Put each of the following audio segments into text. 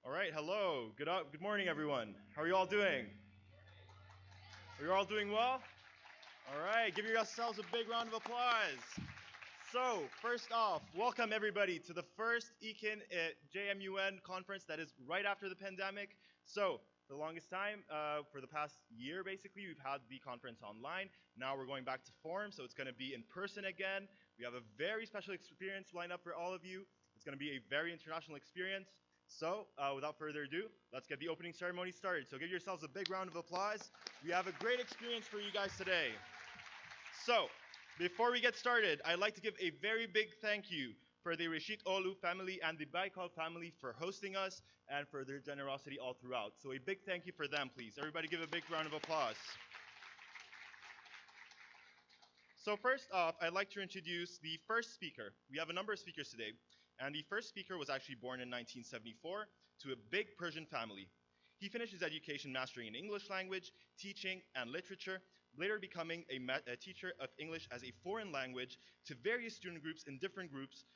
All right, hello. Good morning, everyone. How are you all doing? Are you all doing well? All right, give yourselves a big round of applause. So, first off, welcome everybody to the first Ekin JMUN conference that is right after the pandemic. So, for the longest time, for the past year basically, we've had the conference online. Now we're going back to form, so it's going to be in person again. We have a very special experience lined up for all of you. It's going to be a very international experience. So, without further ado, let's get the opening ceremony started. So, give yourselves a big round of applause. We have a great experience for you guys today. So, before we get started, I'd like to give a very big thank you for the Rishit Olu family and the Baikal family for hosting us and for their generosity all throughout. So a big thank you for them, please. Everybody give a big round of applause. So first off, I'd like to introduce the first speaker. We have a number of speakers today, and the first speaker was actually born in 1974 to a big Persian family. He finished his education mastering in English language, teaching, and literature, later becoming a teacher of English as a foreign language to various student groups in different groups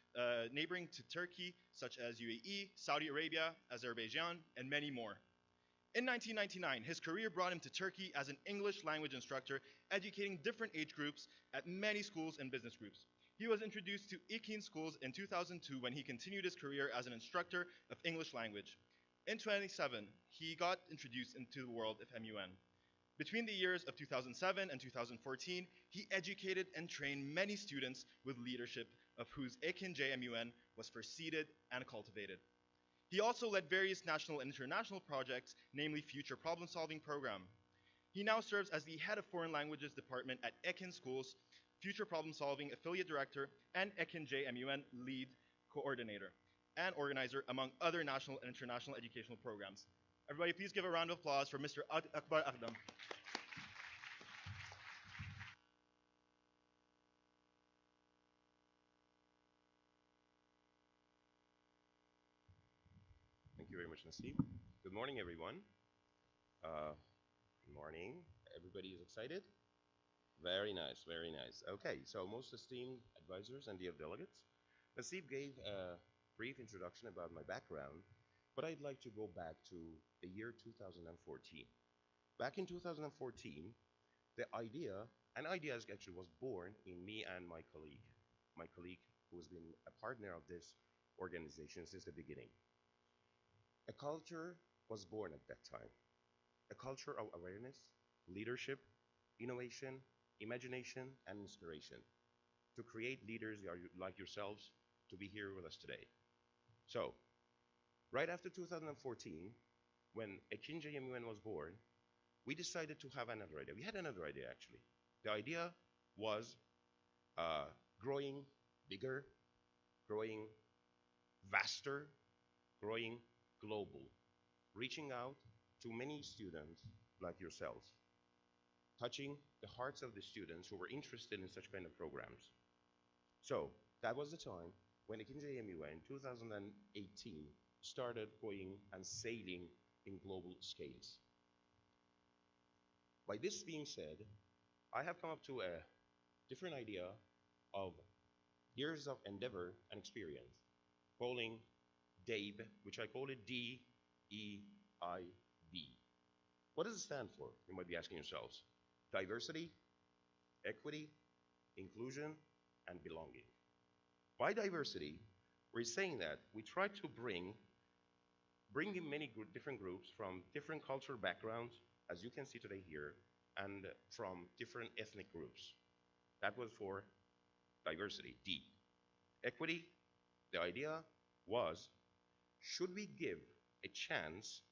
neighboring to Turkey, such as UAE, Saudi Arabia, Azerbaijan, and many more. In 1999, his career brought him to Turkey as an English language instructor, educating different age groups at many schools and business groups. He was introduced to Ekin schools in 2002 when he continued his career as an instructor of English language. In 2007, he got introduced into the world of MUN. Between the years of 2007 and 2014, he educated and trained many students with leadership, of whose Ekin JMUN was first seeded and cultivated. He also led various national and international projects, namely Future Problem Solving Program. He now serves as the head of Foreign Languages Department at Ekin Schools, Future Problem Solving Affiliate Director, and Ekin JMUN Lead Coordinator and Organizer, among other national and international educational programs. Everybody, please give a round of applause for Mr. Akbar Akdam. Thank you very much, Nasib. Good morning, everyone. Good morning. Everybody is excited? Very nice, very nice. Okay, so most esteemed advisors and dear delegates, Nasib gave a brief introduction about my background, but I'd like to go back to the year 2014. Back in 2014, the idea, an idea actually was born in me and my colleague who has been a partner of this organization since the beginning. A culture was born at that time, a culture of awareness, leadership, innovation, imagination, and inspiration to create leaders like yourselves to be here with us today. So, right after 2014, when Ekin JMUN was born, we decided to have another idea. We had another idea actually. The idea was growing bigger, growing vaster, growing global, reaching out to many students like yourselves, touching the hearts of the students who were interested in such kind of programs. So that was the time when Ekin JMUN in 2018 started going and sailing in global scales. By this being said, I have come up to a different idea of years of endeavor and experience, calling DAIB, which I call it DEIB. What does it stand for? You might be asking yourselves. Diversity, equity, inclusion, and belonging. By diversity, we're saying that we try to bring in many different groups from different cultural backgrounds, as you can see today here, and from different ethnic groups. That was for diversity, D. Equity, the idea was, should we give a chance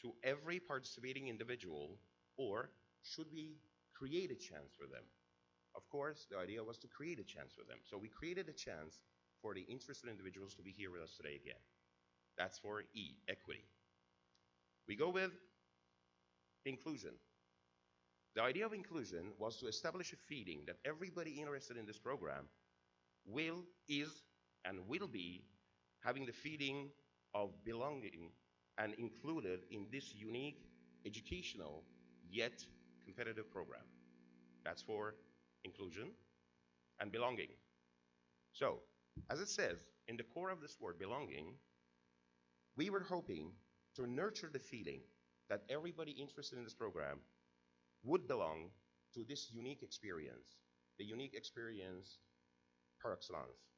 to every participating individual, or should we create a chance for them? Of course, the idea was to create a chance for them. So we created a chance for the interested individuals to be here with us today again. That's for E, equity. We go with inclusion. The idea of inclusion was to establish a feeling that everybody interested in this program is, and will be having the feeling of belonging and included in this unique, educational, yet competitive program. That's for inclusion and belonging. So, as it says in the core of this word, belonging, we were hoping to nurture the feeling that everybody interested in this program would belong to this unique experience, the unique experience par excellence.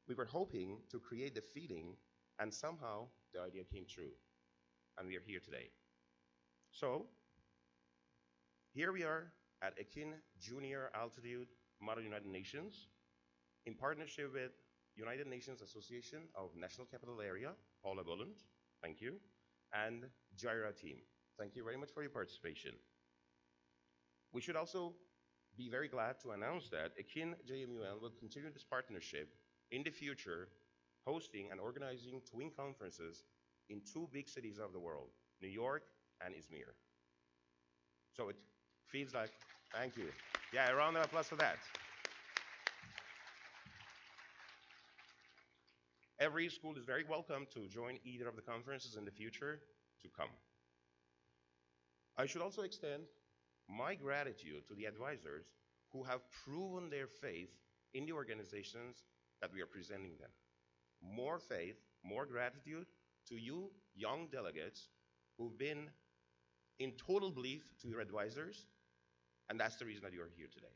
We were hoping to create the feeling, and somehow the idea came true, and we are here today. So, here we are at Ekin Junior Altitude Model United Nations in partnership with United Nations Association of National Capital Area, Paula Bolland, thank you, and JIRA team. Thank you very much for your participation. We should also be very glad to announce that Ekin JMUN will continue this partnership in the future, hosting and organizing twin conferences in two big cities of the world, New York and Izmir. So it feels like, thank you. Yeah, a round of applause for that. Every school is very welcome to join either of the conferences in the future to come. I should also extend my gratitude to the advisors who have proven their faith in the organizations that we are presenting them. More faith, more gratitude to you young delegates who've been in total belief to your advisors, and that's the reason that you are here today.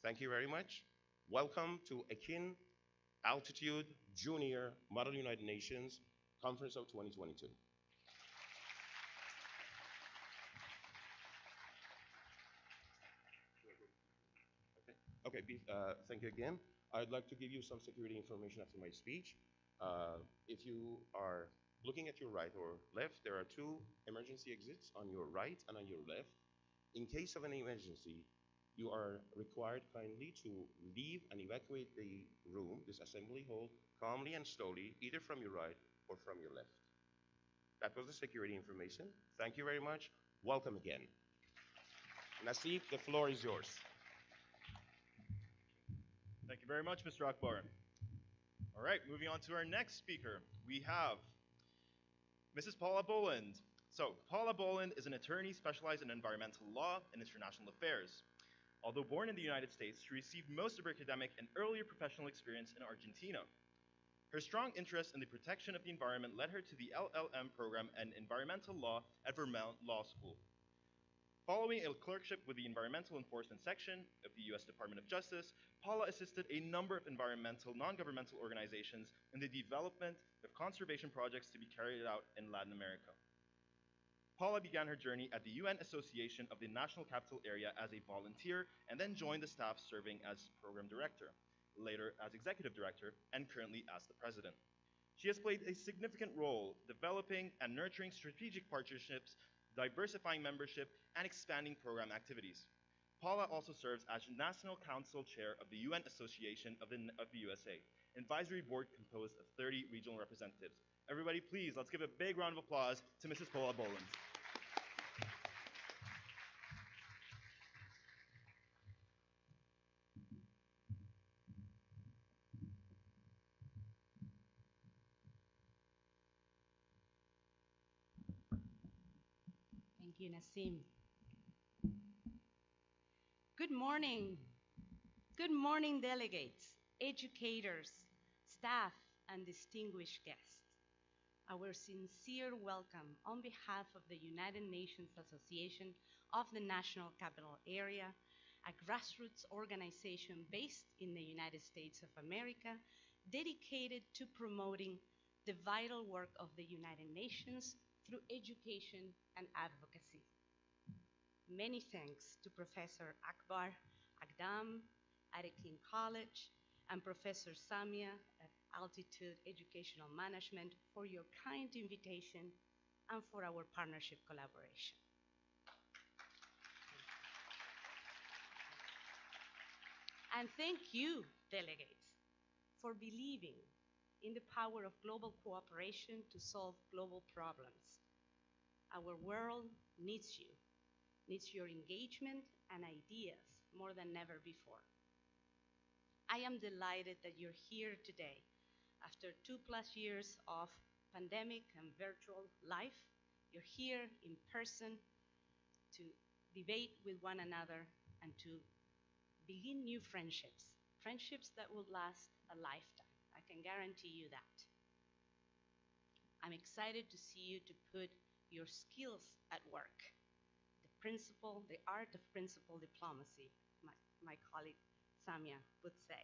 Thank you very much. Welcome to Ekin Altitude Junior Model United Nations Conference of 2022. Okay, thank you again. I'd like to give you some security information after my speech. If you are looking at your right or left, there are two emergency exits on your right and on your left. In case of an emergency, you are required kindly to leave and evacuate the room, this assembly hall, calmly and slowly, either from your right or from your left. That was the security information. Thank you very much. Welcome again. Nasib, the floor is yours. Thank you very much, Mr. Akbar. All right, moving on to our next speaker. We have Mrs. Paula Boland. So, Paula Boland is an attorney specialized in environmental law and international affairs. Although born in the United States, she received most of her academic and earlier professional experience in Argentina. Her strong interest in the protection of the environment led her to the LLM program and environmental law at Vermont Law School. Following a clerkship with the Environmental Enforcement Section of the U.S. Department of Justice, Paula assisted a number of environmental, non-governmental organizations in the development of conservation projects to be carried out in Latin America. Paula began her journey at the UN Association of the National Capital Area as a volunteer and then joined the staff serving as program director, later as executive director, and currently as the president. She has played a significant role developing and nurturing strategic partnerships, diversifying membership, and expanding program activities. Paula also serves as National Council Chair of the UN Association of the USA, an advisory board composed of 30 regional representatives. Everybody, please, let's give a big round of applause to Mrs. Paula Boland. Thank you, Nassim. Good morning. Good morning, delegates, educators, staff, and distinguished guests. Our sincere welcome on behalf of the United Nations Association of the National Capital Area, a grassroots organization based in the United States of America, dedicated to promoting the vital work of the United Nations through education and advocacy. Many thanks to Professor Akbar Agdam at Ekin College and Professor Samia at Altitude Educational Management for your kind invitation and for our partnership collaboration. And thank you, delegates, for believing in the power of global cooperation to solve global problems. Our world needs you, needs your engagement and ideas more than ever before. I am delighted that you're here today. After 2+ years of pandemic and virtual life, you're here in person to debate with one another and to begin new friendships, friendships that will last a lifetime. I can guarantee you that. I'm excited to see you to put your skills at work. The art of principal diplomacy, my colleague Samia would say.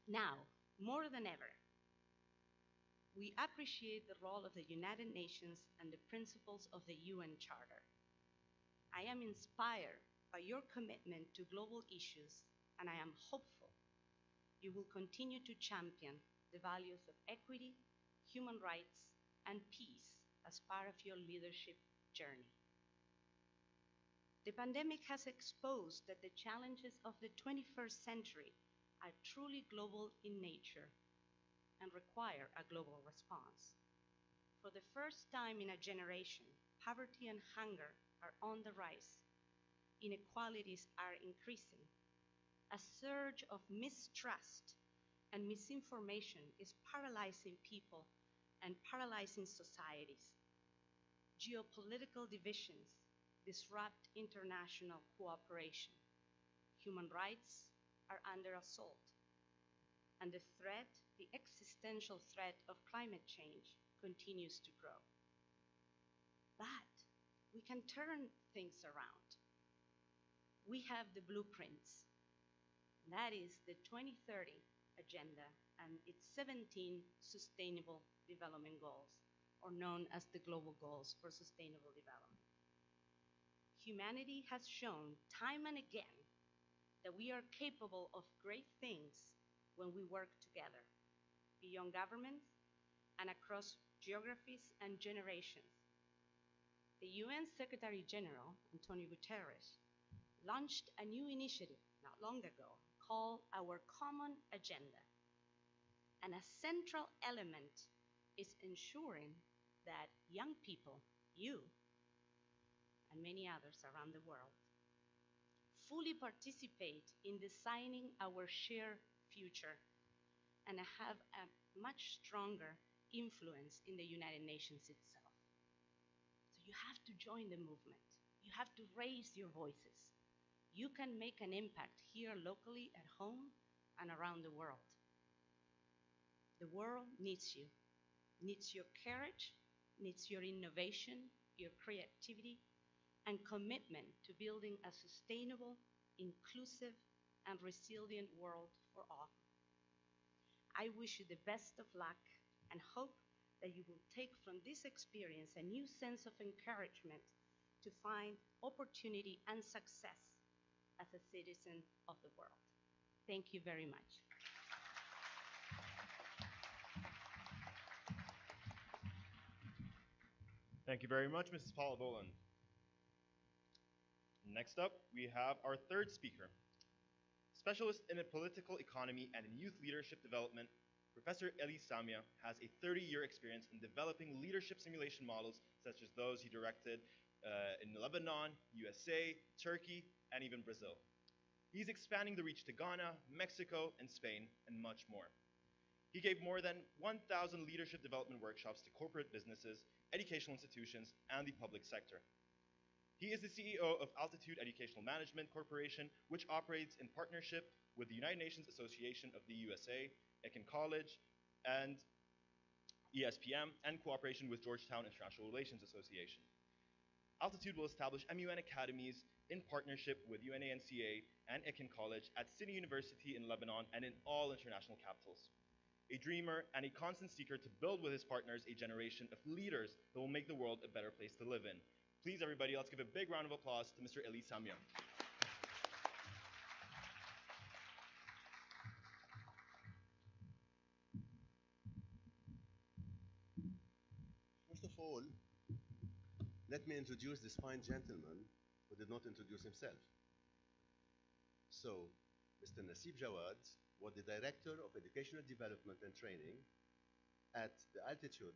Now, more than ever, we appreciate the role of the United Nations and the principles of the UN Charter. I am inspired by your commitment to global issues, and I am hopeful you will continue to champion the values of equity, human rights, and peace as part of your leadership journey. The pandemic has exposed that the challenges of the 21st century are truly global in nature and require a global response. For the first time in a generation, poverty and hunger are on the rise. Inequalities are increasing. A surge of mistrust and misinformation is paralyzing people and paralyzing societies. Geopolitical divisions disrupt international cooperation. Human rights are under assault. And the existential threat of climate change continues to grow. But we can turn things around. We have the blueprints. That is the 2030 Agenda and its 17 Sustainable Development Goals, or known as the Global Goals for Sustainable Development. Humanity has shown time and again that we are capable of great things when we work together, beyond governments and across geographies and generations. The UN Secretary General, Antonio Guterres, launched a new initiative not long ago called Our Common Agenda. And a central element is ensuring that young people, you, and many others around the world, fully participate in designing our shared future and have a much stronger influence in the United Nations itself. So you have to join the movement. You have to raise your voices. You can make an impact here locally at home and around the world. The world needs you, needs your courage, needs your innovation, your creativity, and commitment to building a sustainable, inclusive, and resilient world for all. I wish you the best of luck and hope that you will take from this experience a new sense of encouragement to find opportunity and success as a citizen of the world. Thank you very much. Thank you very much, Mrs. Paula Boland. Next up, we have our third speaker. Specialist in political economy and in youth leadership development, Professor Eli Samia has a 30-year experience in developing leadership simulation models such as those he directed in Lebanon, USA, Turkey, and even Brazil. He's expanding the reach to Ghana, Mexico, and Spain, and much more. He gave more than 1,000 leadership development workshops to corporate businesses, educational institutions, and the public sector. He is the CEO of Altitude Educational Management Corporation, which operates in partnership with the United Nations Association of the USA, Ekin College, and ESPM, and cooperation with Georgetown International Relations Association. Altitude will establish MUN academies in partnership with UNANCA and Ekin College at City University in Lebanon and in all international capitals. A dreamer and a constant seeker to build with his partners a generation of leaders that will make the world a better place to live in. Please, everybody, let's give a big round of applause to Mr. Eli Samia. First of all, let me introduce this fine gentleman who did not introduce himself. So, Mr. Nasib Jawad was the Director of Educational Development and Training at the Altitude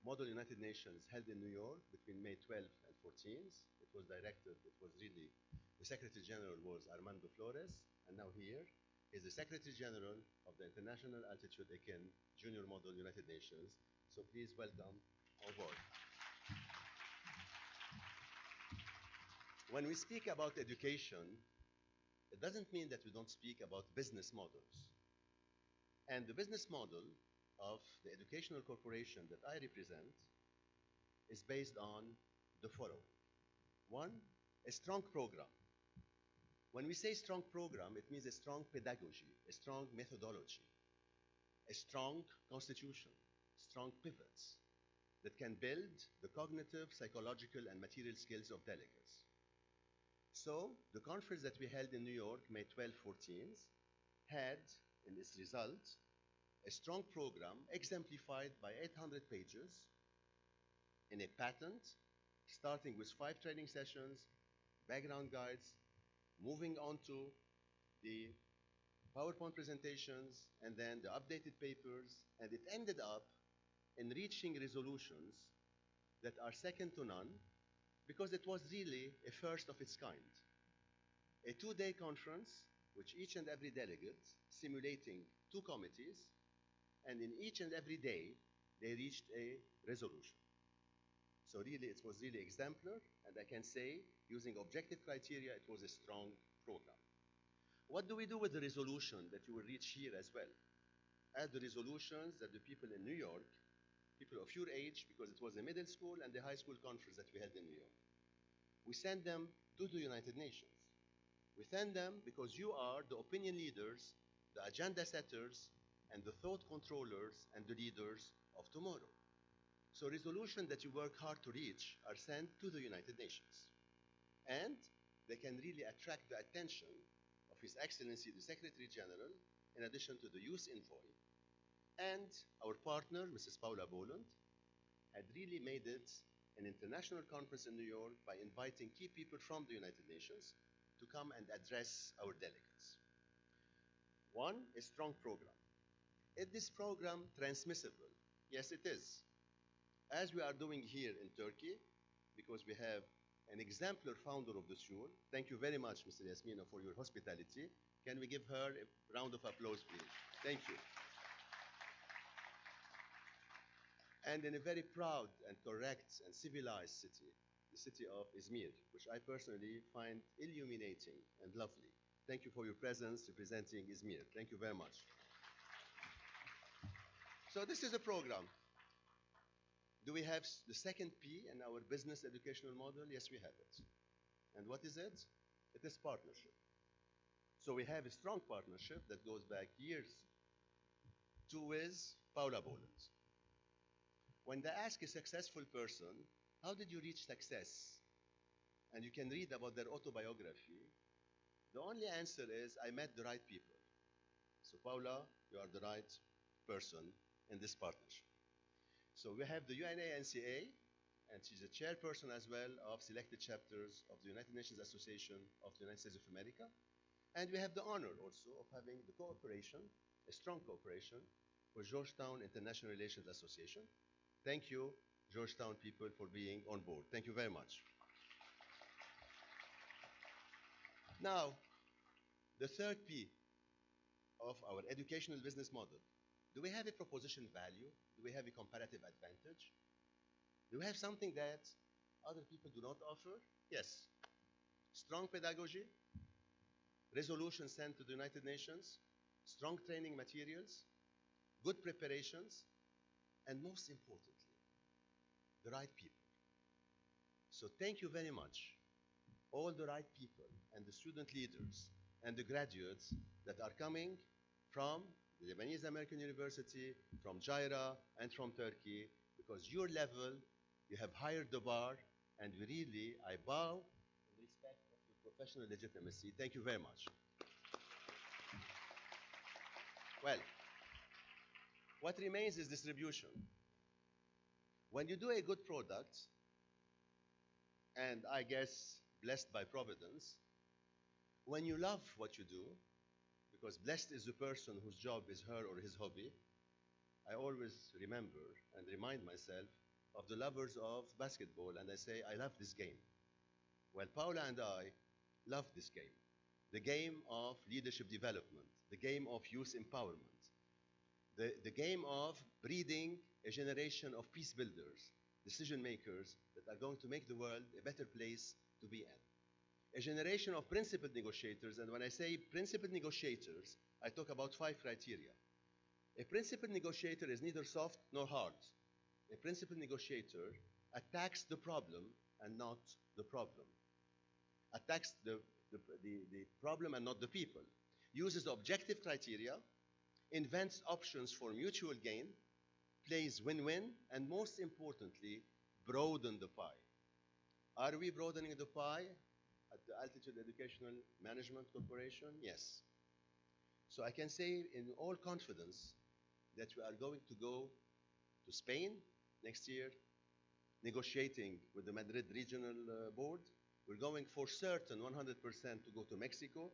Model United Nations held in New York between May 12th and 14th. It was really, the Secretary General was Armando Flores, and now here is the Secretary General of the International Altitude Ekin Junior Model United Nations. So please welcome on board. When we speak about education, it doesn't mean that we don't speak about business models. And the business model of the educational corporation that I represent is based on the following. One, a strong program. When we say strong program, it means a strong pedagogy, a strong methodology, a strong constitution, strong pivots that can build the cognitive, psychological, and material skills of delegates. So the conference that we held in New York, May 12, 14, had in its result a strong program exemplified by 800 pages in a patent, starting with 5 training sessions, background guides, moving on to the PowerPoint presentations, and then the updated papers, and it ended up in reaching resolutions that are second to none because it was really a first of its kind. A 2-day conference, which each and every delegate simulating 2 committees, and in each and every day, they reached a resolution. So really, it was really exemplar, and I can say, using objective criteria, it was a strong program. What do we do with the resolution that you will reach here as well? As the resolutions that the people in New York, people of your age, because it was a middle school and a high school conference that we held in New York, we send them to the United Nations. We send them because you are the opinion leaders, the agenda setters, and the thought controllers and the leaders of tomorrow. So resolutions that you work hard to reach are sent to the United Nations. And they can really attract the attention of His Excellency, the Secretary General, in addition to the Youth Envoy. And our partner, Mrs. Paula Boland, had really made it an international conference in New York by inviting key people from the United Nations to come and address our delegates. One, a strong program. Is this program transmissible? Yes, it is. As we are doing here in Turkey, because we have an exemplar founder of the school. Thank you very much, Mr. Yasmina, for your hospitality. Can we give her a round of applause, please? Thank you. And in a very proud and correct and civilized city, the city of Izmir, which I personally find illuminating and lovely. Thank you for your presence representing Izmir. Thank you very much. So this is a program. Do we have the second P in our business educational model? Yes, we have it. And what is it? It is partnership. So we have a strong partnership that goes back years to with Paula Boland. When they ask a successful person, how did you reach success? And you can read about their autobiography. The only answer is, I met the right people. So Paula, you are the right person in this partnership. So we have the UNANCA, and she's a chairperson as well of selected chapters of the United Nations Association of the United States of America. And we have the honor also of having the cooperation, a strong cooperation, with Georgetown International Relations Association. Thank you, Georgetown people, for being on board. Thank you very much. Now, the third P of our educational business model. Do we have a proposition value? Do we have a comparative advantage? Do we have something that other people do not offer? Yes. Strong pedagogy, resolutions sent to the United Nations, strong training materials, good preparations, and most importantly, the right people. So thank you very much, all the right people and the student leaders and the graduates that are coming from the Lebanese American University, from Jaira, and from Turkey, because your level, you have hired the bar, and really, I bow in respect of your professional legitimacy. Thank you very much. Well, what remains is distribution. When you do a good product, and I guess blessed by Providence, when you love what you do, because blessed is the person whose job is her or his hobby, I always remember and remind myself of the lovers of basketball, and I say, I love this game. Well, Paula and I love this game. The game of leadership development, the game of youth empowerment, the game of breeding a generation of peace builders, decision makers that are going to make the world a better place to be in. A generation of principled negotiators, and when I say principled negotiators, I talk about 5 criteria. A principal negotiator is neither soft nor hard. A principal negotiator attacks the problem and not the problem. Attacks the problem and not the people. Uses objective criteria, invents options for mutual gain, plays win-win, and most importantly, broaden the pie. Are we broadening the pie at the Altitude Educational Management Corporation? Yes. So I can say in all confidence that we are going to go to Spain next year, negotiating with the Madrid Regional Board. We're going for certain 100% to go to Mexico,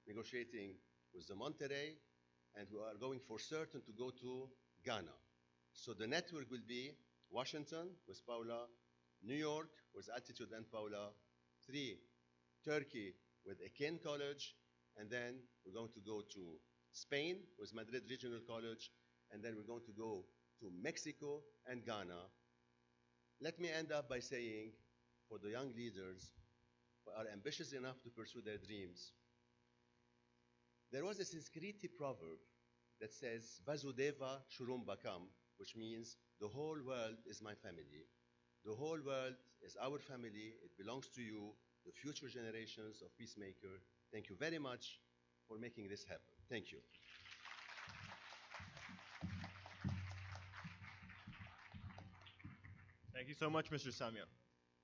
negotiating with the Monterrey, and we are going for certain to go to Ghana. So the network will be Washington with Paula, New York with Altitude and Paula, 3, Turkey with Ekin College, and then we're going to go to Spain with Madrid Regional College, and then we're going to go to Mexico and Ghana. Let me end up by saying, for the young leaders who are ambitious enough to pursue their dreams, there was a Sanskriti proverb that says, Vasudeva Shurumbakam, which means the whole world is my family. The whole world is our family. It belongs to you, the future generations of Peacemaker. Thank you very much for making this happen. Thank you. Thank you so much, Mr. Samia.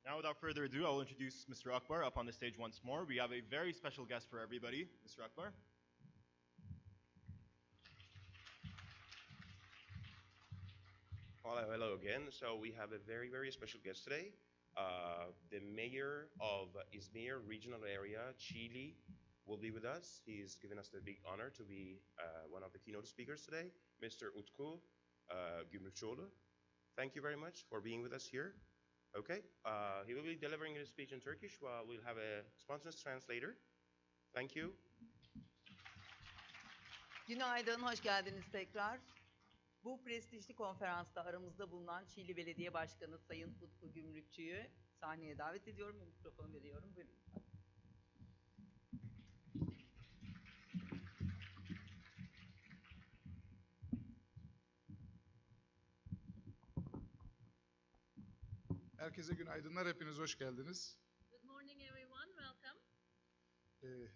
Now, without further ado, I will introduce Mr. Akbar up on the stage once more. We have a very special guest for everybody. Mr. Akbar. Hello again. So we have a very, very special guest today. The mayor of Izmir regional area, Chile, will be with us. He's given us the big honor to be one of the keynote speakers today, Mr. Utku Gümrükçoğlu. Thank you very much for being with us here. Okay, he will be delivering his speech in Turkish while we'll have a spontaneous translator. Thank you. Günaydın, hoş geldiniz tekrar. Bu prestijli konferansta aramızda bulunan Çiğli Belediye Başkanı Sayın Utku Gümrükçü'yü sahneye davet ediyorum ve mikrofonu veriyorum. Buyurun lütfen. Herkese günaydınlar, hepiniz hoş geldiniz. Good morning, everyone. Welcome.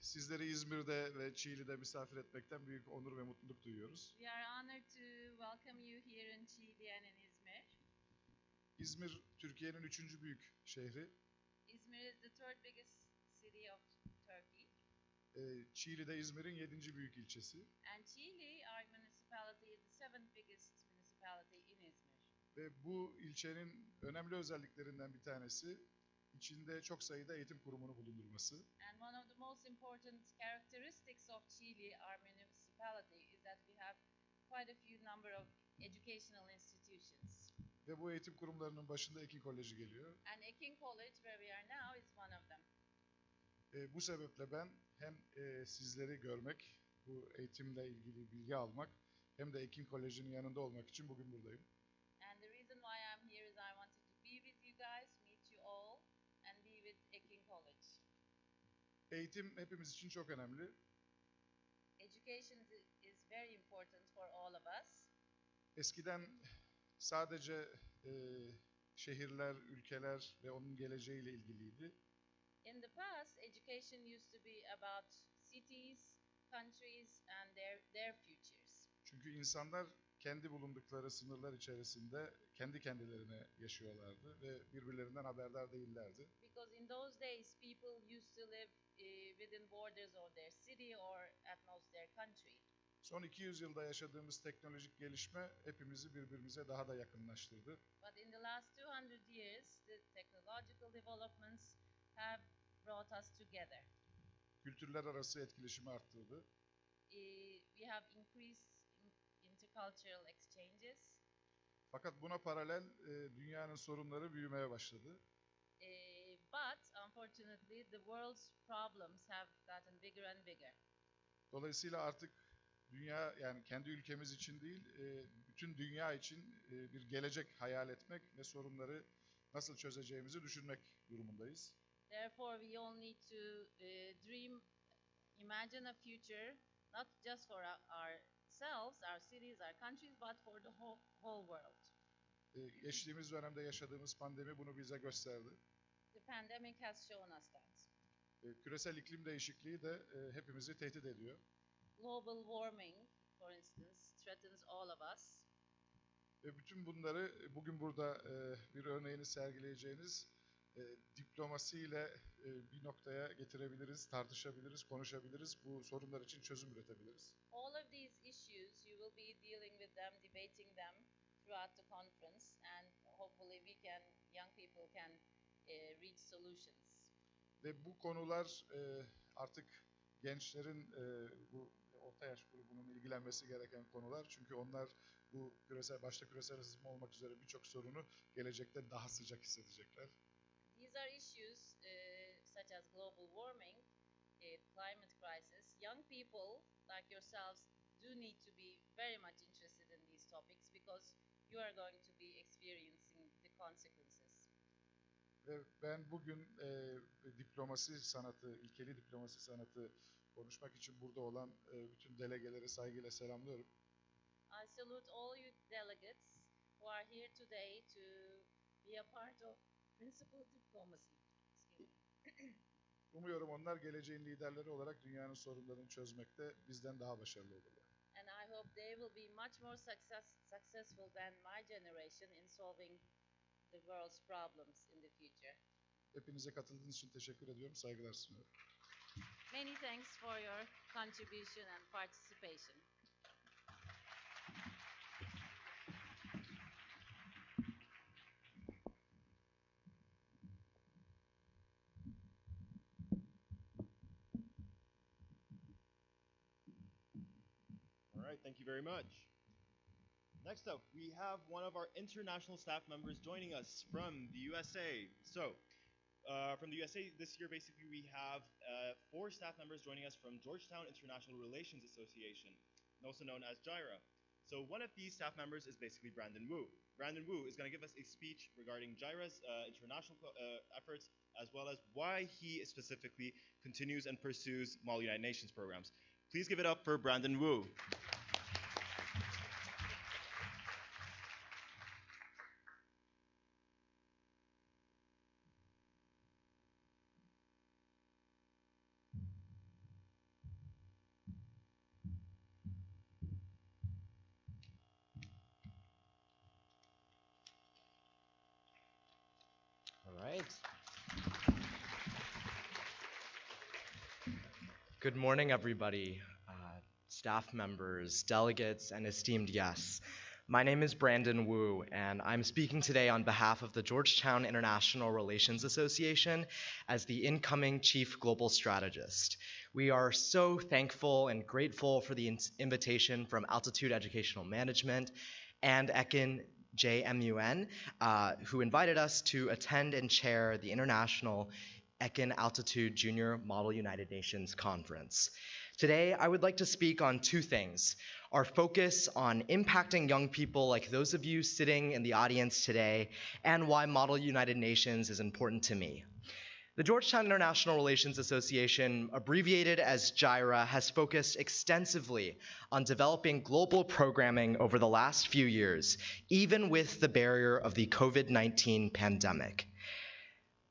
Sizleri İzmir'de ve Çiğli'de misafir etmekten büyük onur ve mutluluk duyuyoruz. We are honored to welcome you here in Chile and in Izmir. İzmir, Türkiye'nin 3. büyük şehri. Izmir is the third biggest city of Turkey. Çiğli'de İzmir'in 7. büyük ilçesi. And Chile, our municipality, is the seventh biggest municipality in Izmir. Ve bu ilçenin önemli özelliklerinden bir tanesi, içinde çok sayıda eğitim kurumunu bulundurması. And one of the most important characteristics of Chile, our municipality, is that we have quite a few number of educational institutions. Ve bu eğitim kurumlarının başında Ekin Koleji geliyor. And Ekin College, where we are now, is one of them. Bu sebeple ben hem sizleri görmek, bu eğitimle ilgili bilgi almak, hem de Ekin Koleji'nin yanında olmak için bugün buradayım. And the reason why I'm here is I wanted to be with you guys, meet you all, and be with Ekin College. Eğitim hepimiz için çok önemli. Education is very important for all of us. Eskiden sadece şehirler, ülkeler ve onun geleceğiyle ilgiliydi. In the past, education used to be about cities, countries, and their futures. Çünkü insanlar kendi bulundukları sınırlar içerisinde kendi kendilerine yaşıyorlardı ve birbirlerinden haberdar değillerdi. Because in those days, people used to live within borders of their city or at most their country. Son 200 yılda yaşadığımız teknolojik gelişme hepimizi birbirimize daha da yakınlaştırdı. But in the last 200 years, the technological developments have brought us together. Kültürler arası etkileşimi arttırdı. We have increased intercultural exchanges. Fakat buna paralel dünyanın sorunları büyümeye başladı. But unfortunately, the world's problems have gotten bigger and bigger. Dolayısıyla artık dünya, yani kendi ülkemiz için değil, bütün dünya için bir gelecek hayal etmek ve sorunları nasıl çözeceğimizi düşünmek durumundayız. Therefore, we all need to dream, imagine a future, not just for ourselves, ourselves, our cities, our countries, but for the whole world. Geçtiğimiz dönemde yaşadığımız pandemi bunu bize gösterdi. The pandemic has shown us that. Küresel iklim değişikliği de hepimizi tehdit ediyor. Global warming, for instance, threatens all of us. Ve bütün bunları bugün burada bir örneğini sergileyeceğiniz diplomasiyle bir noktaya getirebiliriz, tartışabiliriz, konuşabiliriz, bu sorunlar için çözüm üretebiliriz. All of these issues, you will be dealing with them, debating them throughout the conference, and hopefully young people can reach solutions. Ve bu konular artık gençlerin bu orta yaş grubunun ilgilenmesi gereken konular. Çünkü onlar bu başta küresel ısınma olmak üzere birçok sorunu gelecekte daha sıcak hissedecekler. These are issues such as global warming, climate crisis. Young people like yourselves do need to be very much interested in these topics because you are going to be experiencing the consequences. Ve ben bugün diplomasi sanatı, ilkeli diplomasi sanatı konuşmak için burada olan bütün delegeleri saygıyla selamlıyorum. I salute all you delegates who are here today to be a part of principled diplomacy. Umuyorum onlar geleceğin liderleri olarak dünyanın sorunlarını çözmekte bizden daha başarılı olurlar. And I hope they will be much more successful than my generation in solving the world's problems in the future. Hepinize katıldığınız için teşekkür ediyorum, saygılar sunuyorum. Many thanks for your contribution and participation. All right, thank you very much. Next up, we have one of our international staff members joining us from the USA. So, from the USA this year, basically, we have 4 staff members joining us from Georgetown International Relations Association, also known as JIRA. So one of these staff members is basically Brandon Wu. Brandon Wu is going to give us a speech regarding JIRA's international efforts, as well as why he specifically continues and pursues Model United Nations programs. Please give it up for Brandon Wu. All right. Good morning, everybody, staff members, delegates, and esteemed guests. My name is Brandon Wu, and I'm speaking today on behalf of the Georgetown International Relations Association as the incoming Chief Global Strategist. We are so thankful and grateful for the invitation from Altitude Educational Management and Ekin, JMUN, who invited us to attend and chair the International Ekin Altitude Junior Model United Nations Conference. Today, I would like to speak on 2 things: our focus on impacting young people like those of you sitting in the audience today, and why Model United Nations is important to me. The Georgetown International Relations Association, abbreviated as JIRA, has focused extensively on developing global programming over the last few years, even with the barrier of the COVID-19 pandemic.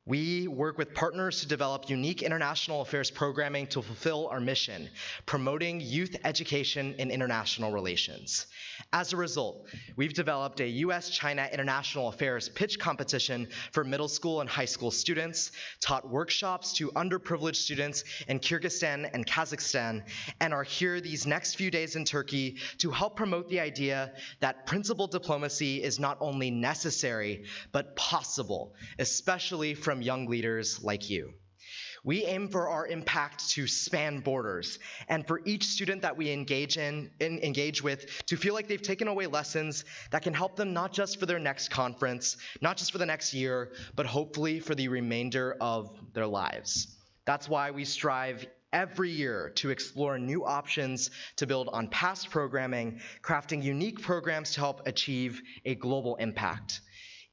We work with partners to develop unique international affairs programming to fulfill our mission, promoting youth education in international relations. As a result, we've developed a US-China international affairs pitch competition for middle school and high school students, taught workshops to underprivileged students in Kyrgyzstan and Kazakhstan, and are here these next few days in Turkey to help promote the idea that principled diplomacy is not only necessary, but possible, especially from young leaders like you. We aim for our impact to span borders, and for each student that we engage with to feel like they've taken away lessons that can help them not just for their next conference, not just for the next year, but hopefully for the remainder of their lives. That's why we strive every year to explore new options to build on past programming, crafting unique programs to help achieve a global impact.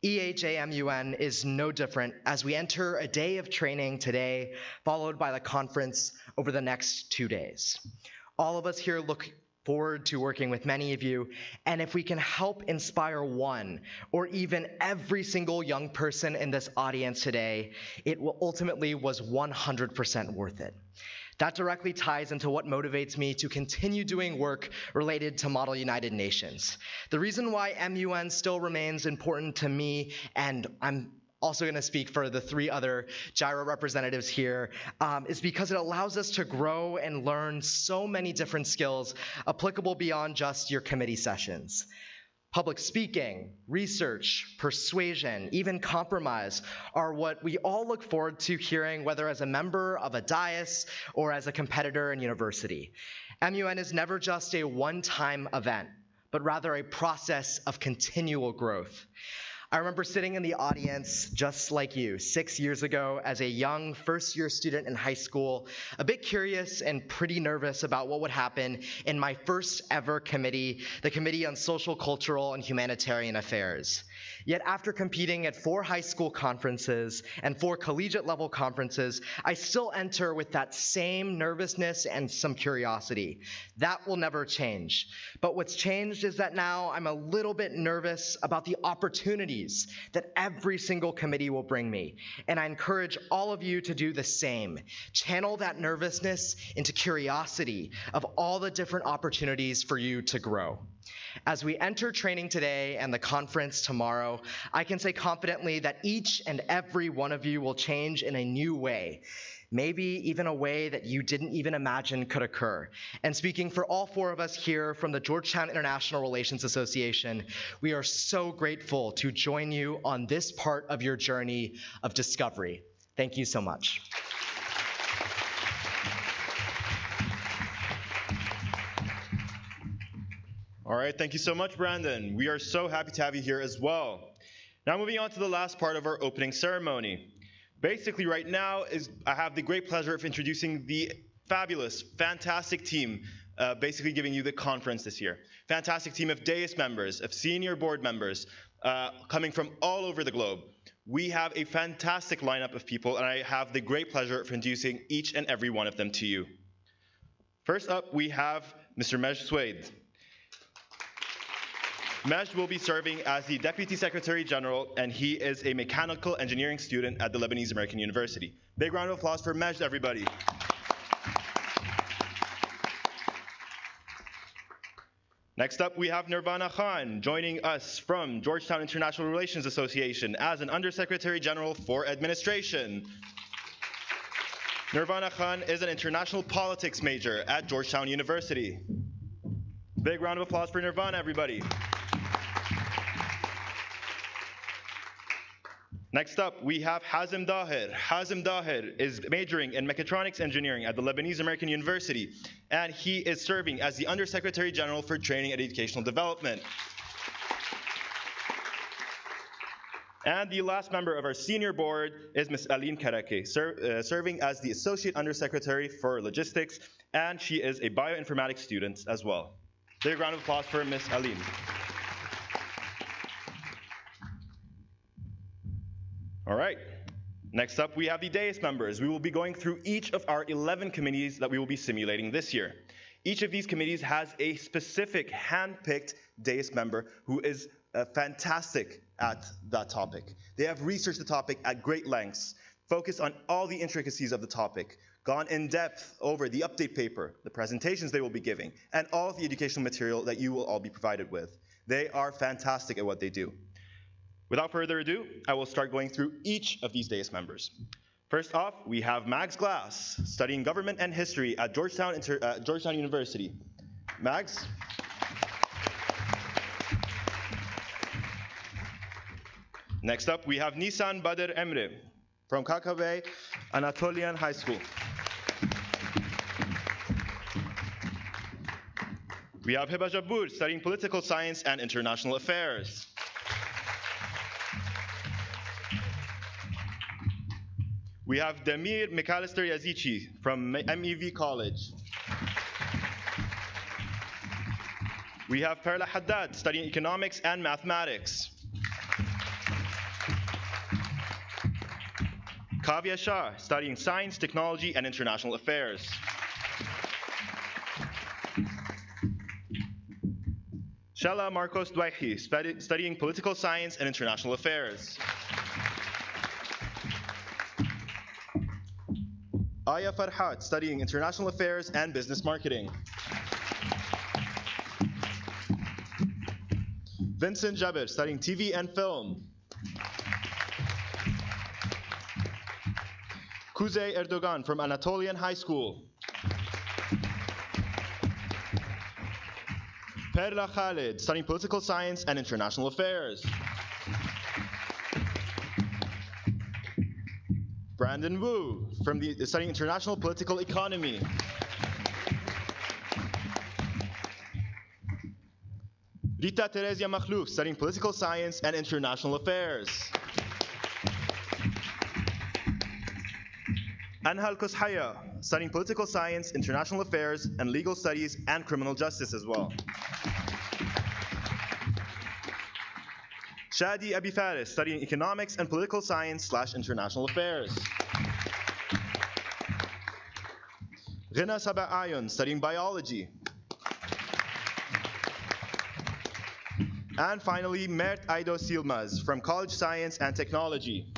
EAJMUN is no different as we enter a day of training today, followed by the conference over the next 2 days. All of us here look forward to working with many of you. And if we can help inspire one or even every single young person in this audience today, it will ultimately was 100% worth it. That directly ties into what motivates me to continue doing work related to Model United Nations. The reason why MUN still remains important to me, and I'm also going to speak for the 3 other GYRO representatives here, is because it allows us to grow and learn so many different skills applicable beyond just your committee sessions. Public speaking, research, persuasion, even compromise are what we all look forward to hearing, whether as a member of a dais or as a competitor in university. MUN is never just a one-time event, but rather a process of continual growth. I remember sitting in the audience just like you 6 years ago as a young first-year student in high school, a bit curious and pretty nervous about what would happen in my first ever committee, the Committee on Social, Cultural, and Humanitarian Affairs. Yet after competing at 4 high school conferences and 4 collegiate level conferences, I still enter with that same nervousness and some curiosity. That will never change. But what's changed is that now I'm a little bit nervous about the opportunities that every single committee will bring me. And I encourage all of you to do the same. Channel that nervousness into curiosity of all the different opportunities for you to grow. As we enter training today and the conference tomorrow, I can say confidently that each and every one of you will change in a new way, maybe even a way that you didn't even imagine could occur. And speaking for all 4 of us here from the Georgetown International Relations Association, we are so grateful to join you on this part of your journey of discovery. Thank you so much. All right, thank you so much, Brandon. We are so happy to have you here as well. Now moving on to the last part of our opening ceremony. Basically right now I have the great pleasure of introducing the fabulous, fantastic team, basically giving you the conference this year. Fantastic team of dais members, of senior board members, coming from all over the globe. We have a fantastic lineup of people, and I have the great pleasure of introducing each and every one of them to you. First up, we have Mr. Mej Swade. Mej will be serving as the Deputy Secretary General, and he is a mechanical engineering student at the Lebanese American University. Big round of applause for Mej, everybody. Next up, we have Nirvana Khan joining us from Georgetown International Relations Association as an Undersecretary General for Administration. Nirvana Khan is an international politics major at Georgetown University. Big round of applause for Nirvana, everybody. Next up, we have Hazem Daher. Hazem Daher is majoring in mechatronics engineering at the Lebanese American University, and he is serving as the Undersecretary General for Training and Educational Development. And the last member of our senior board is Ms. Aline Karake, serving as the Associate Undersecretary for Logistics, and she is a bioinformatics student as well. Big round of applause for Ms. Aline. All right, next up we have the dais members. We will be going through each of our 11 committees that we will be simulating this year. Each of these committees has a specific hand-picked dais member who is fantastic at that topic. They have researched the topic at great lengths, focused on all the intricacies of the topic, gone in depth over the update paper, the presentations they will be giving, and all of the educational material that you will all be provided with. They are fantastic at what they do. Without further ado, I will start going through each of these dais members. First off, we have Mags Glass, studying government and history at Georgetown University. Mags? Next up, we have Nisan Badr Emre from Kakabey Anatolian High School. We have Hiba Jabbour, studying political science and international affairs. We have Demir McAllister Yazici from MEV College. We have Perla Haddad studying economics and mathematics. Kavya Shah studying science, technology, and international affairs. Shella Marcos Dwaihi, studying political science and international affairs. Aya Farhat, studying international affairs and business marketing. Vincent Jabir, studying TV and film. Kuzey Erdogan from Anatolian High School. Perla Khalid, studying political science and international affairs. Brandon Wu, studying international political economy. Rita Teresia Makhlouf, studying political science and international affairs. Anhal Koshaya, studying political science, international affairs, and legal studies and criminal justice as well. Shadi Abi Faris, studying economics and political science / international affairs. Rina Sabah Ayon, studying biology. And finally, Mert Aido Silmaz from College Science and Technology.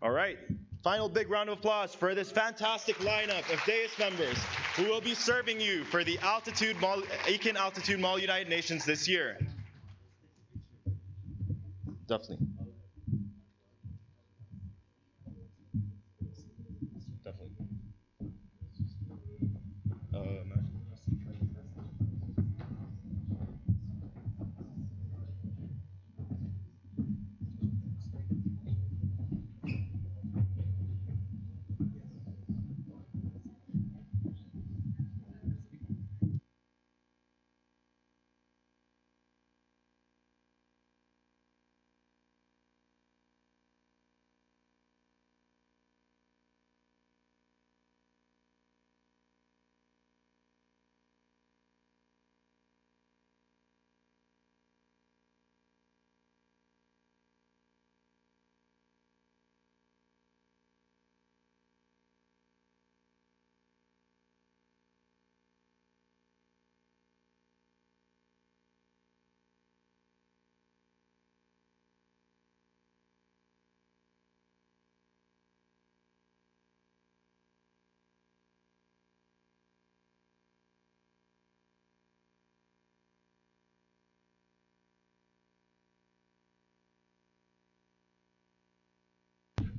All right, final big round of applause for this fantastic lineup of dais members who will be serving you for the Ekin Altitude Mall United Nations this year. Definitely.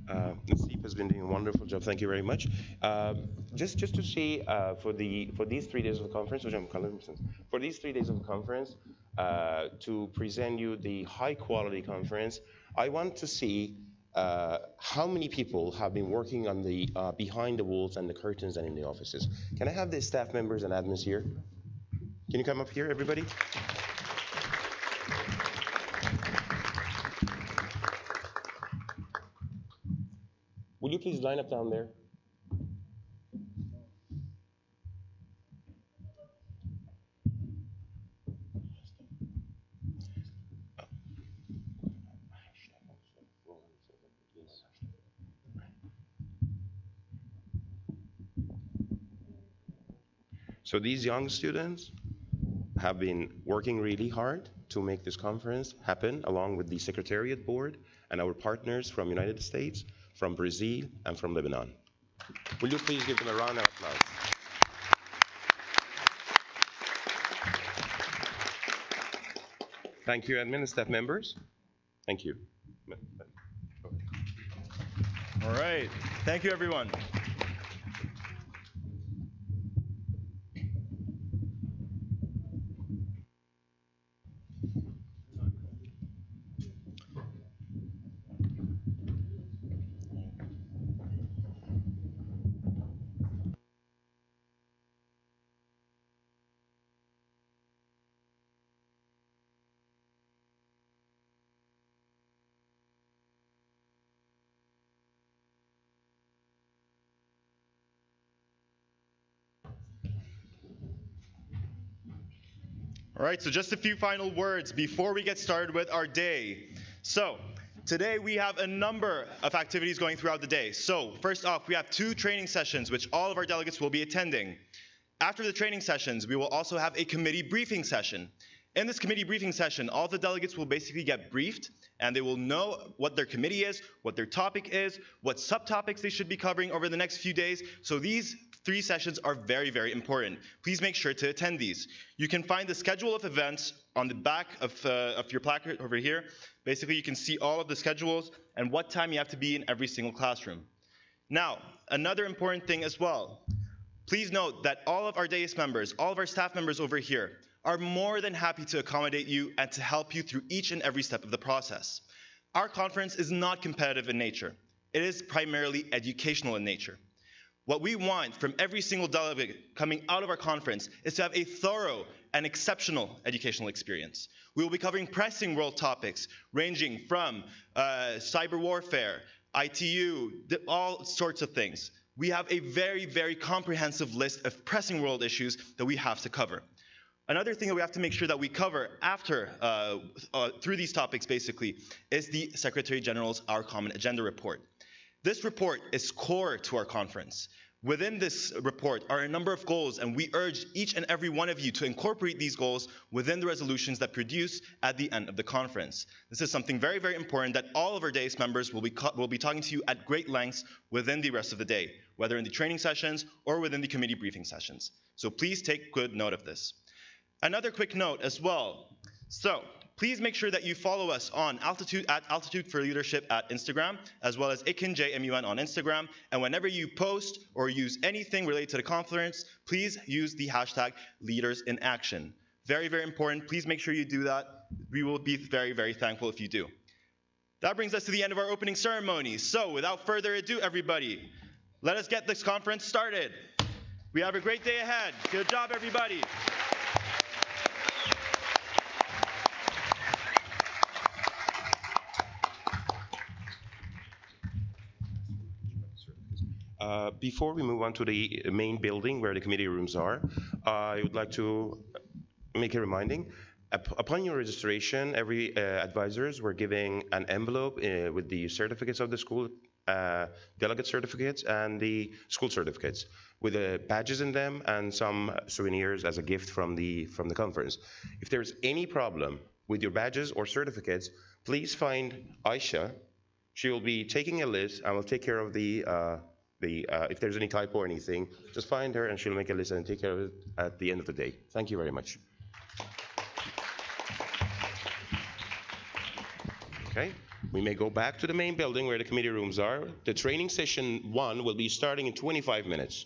Nasib has been doing a wonderful job. Thank you very much. Just to see for these 3 days of the conference, for these 3 days of the conference, to present you the high quality conference, I want to see how many people have been working on the behind the walls and the curtains and in the offices. Can I have the staff members and admins here? Can you come up here, everybody? Will you please line up down there? So these young students have been working really hard to make this conference happen, along with the Secretariat Board and our partners from United States, from Brazil, and from Lebanon. Will you please give them a round of applause? Thank you, admin and staff members. Thank you. All right, thank you, everyone. All right, so just a few final words before we get started with our day. So, today we have a number of activities going throughout the day. So, first off, we have 2 training sessions which all of our delegates will be attending. After the training sessions, we will also have a committee briefing session. In this committee briefing session, all the delegates will basically get briefed, and they will know what their committee is, what their topic is, what subtopics they should be covering over the next few days. So these 3 sessions are very, very important. Please make sure to attend these. You can find the schedule of events on the back of your placard over here. Basically, you can see all of the schedules and what time you have to be in every single classroom. Now, another important thing as well. Please note that all of our DAIS members, all of our staff members over here, are more than happy to accommodate you and to help you through each and every step of the process. Our conference is not competitive in nature. It is primarily educational in nature. What we want from every single delegate coming out of our conference is to have a thorough and exceptional educational experience. We will be covering pressing world topics ranging from cyber warfare, ITU, all sorts of things. We have a very, very comprehensive list of pressing world issues that we have to cover. Another thing that we have to make sure that we cover after, through these topics basically, is the Secretary General's Our Common Agenda report. This report is core to our conference. Within this report are a number of goals, and we urge each and every one of you to incorporate these goals within the resolutions that produce at the end of the conference. This is something very, very important that all of our DAIS members will be talking to you at great lengths within the rest of the day, whether in the training sessions or within the committee briefing sessions. So please take good note of this. Another quick note as well. So please make sure that you follow us on Altitude for Leadership at Instagram, as well as Ekin JMUN on Instagram. And whenever you post or use anything related to the conference, please use the hashtag #LeadersInAction. Very, very important. Please make sure you do that. We will be very, very thankful if you do. That brings us to the end of our opening ceremony. So without further ado, everybody, let us get this conference started. We have a great day ahead. Good job, everybody. Before we move on to the main building where the committee rooms are, I would like to make a reminding. Upon your registration, every advisors were giving an envelope with the certificates of the school, delegate certificates and the school certificates, with badges in them and some souvenirs as a gift from the conference. If there's any problem with your badges or certificates, please find Aisha. She will be taking a list and will take care of if there's any typo or anything, just find her and she'll make a list and take care of it at the end of the day. Thank you very much. Okay, we may go back to the main building where the committee rooms are. The training session 1 will be starting in 25 minutes.